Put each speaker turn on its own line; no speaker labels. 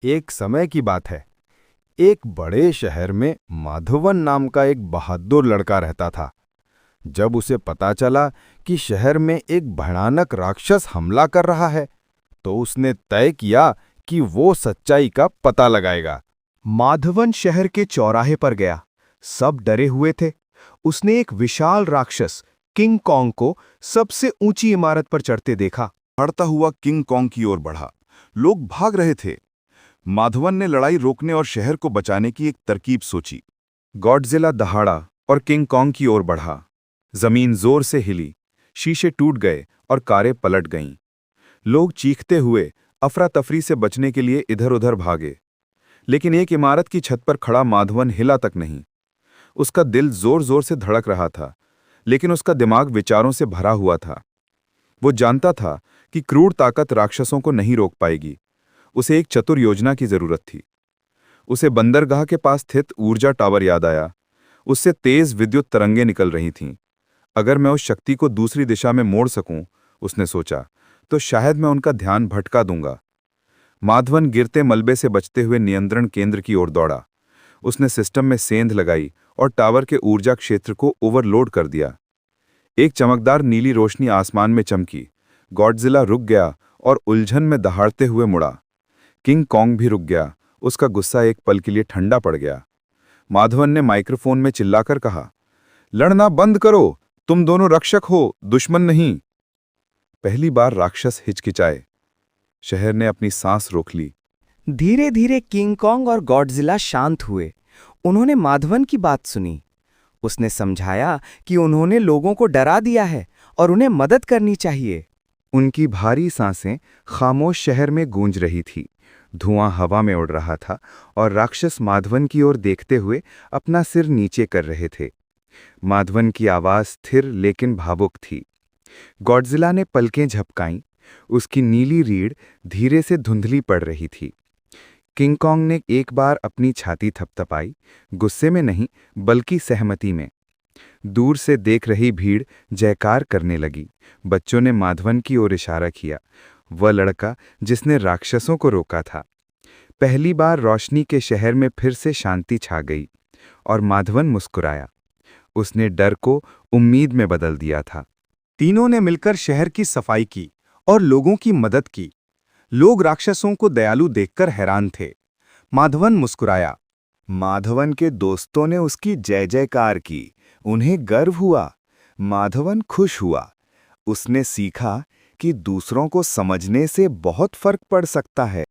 एक समय की बात है। एक बड़े शहर में माधवन नाम का एक बहादुर लड़का रहता था। जब उसे पता चला कि शहर में एक भयानक राक्षस हमला कर रहा है, तो उसने तय किया कि वो सच्चाई का पता लगाएगा।
माधवन शहर के चौराहे पर गया। सब डरे हुए थे। उसने एक विशाल राक्षस किंग कॉन्ग को सबसे ऊंची इमारत पर चढ़ते देखा।
बढ़ता हुआ किंग कॉन्ग की ओर बढ़ा। लोग भाग रहे थे। माधवन ने लड़ाई रोकने और शहर को बचाने की एक तरकीब सोची। गॉडजिला दहाड़ा और किंग कॉन्ग की ओर बढ़ा। जमीन जोर से हिली, शीशे टूट गए और कारें पलट गईं। लोग चीखते हुए अफरा तफरी से बचने के लिए इधर उधर भागे। लेकिन एक इमारत की छत पर खड़ा माधवन हिला तक नहीं। उसका दिल जोर जोर से धड़क रहा था, लेकिन उसका दिमाग विचारों से भरा हुआ था। वो जानता था कि क्रूर ताकत राक्षसों को नहीं रोक पाएगी। उसे एक चतुर योजना की जरूरत थी। उसे बंदरगाह के पास स्थित ऊर्जा टावर याद आया। उससे तेज विद्युत तरंगें निकल रही थीं। अगर मैं उस शक्ति को दूसरी दिशा में मोड़ सकूं, उसने सोचा, तो शायद मैं उनका ध्यान भटका दूंगा। माधवन गिरते मलबे से बचते हुए नियंत्रण केंद्र की ओर दौड़ा। उसने सिस्टम में सेंध लगाई और टावर के ऊर्जा क्षेत्र को ओवरलोड कर दिया। एक चमकदार नीली रोशनी आसमान में चमकी। गॉडजिला रुक गया और उलझन में दहाड़ते हुए मुड़ा। किंग कॉन्ग भी रुक गया। उसका गुस्सा एक पल के लिए ठंडा पड़ गया। माधवन ने माइक्रोफोन में चिल्लाकर कहा, लड़ना बंद करो, तुम दोनों रक्षक हो, दुश्मन नहीं। पहली बार राक्षस हिचकिचाए। शहर ने अपनी सांस रोक ली।
धीरे धीरे किंग कॉन्ग और गॉडजिला शांत हुए। उन्होंने माधवन की बात सुनी। उसने समझाया कि उन्होंने लोगों को डरा दिया है और उन्हें मदद करनी चाहिए।
उनकी भारी सांसें खामोश शहर में गूंज रही थी। धुआं हवा में उड़ रहा था और राक्षस माधवन की ओर देखते हुए अपना सिर नीचे कर रहे थे। माधवन की आवाज स्थिर लेकिन भावुक थी। गॉडजिला ने पलकें झपकाईं। उसकी नीली रीढ़ धीरे से धुंधली पड़ रही थी। किंग कॉन्ग ने एक बार अपनी छाती थपथपाई, गुस्से में नहीं बल्कि सहमति में। दूर से देख रही भीड़ जयकार करने लगी। बच्चों ने माधवन की ओर इशारा किया, वह लड़का जिसने राक्षसों को रोका था। पहली बार रोशनी के शहर में फिर से शांति छा गई और माधवन मुस्कुराया। उसने डर को उम्मीद में बदल दिया था। तीनों ने मिलकर शहर की सफाई की और लोगों की मदद की। लोग राक्षसों को दयालु देखकर हैरान थे। माधवन मुस्कुराया। माधवन के दोस्तों ने उसकी जय जयकार की। उन्हें गर्व हुआ। माधवन खुश हुआ। उसने सीखा कि दूसरों को समझने से बहुत फर्क पड़ सकता है।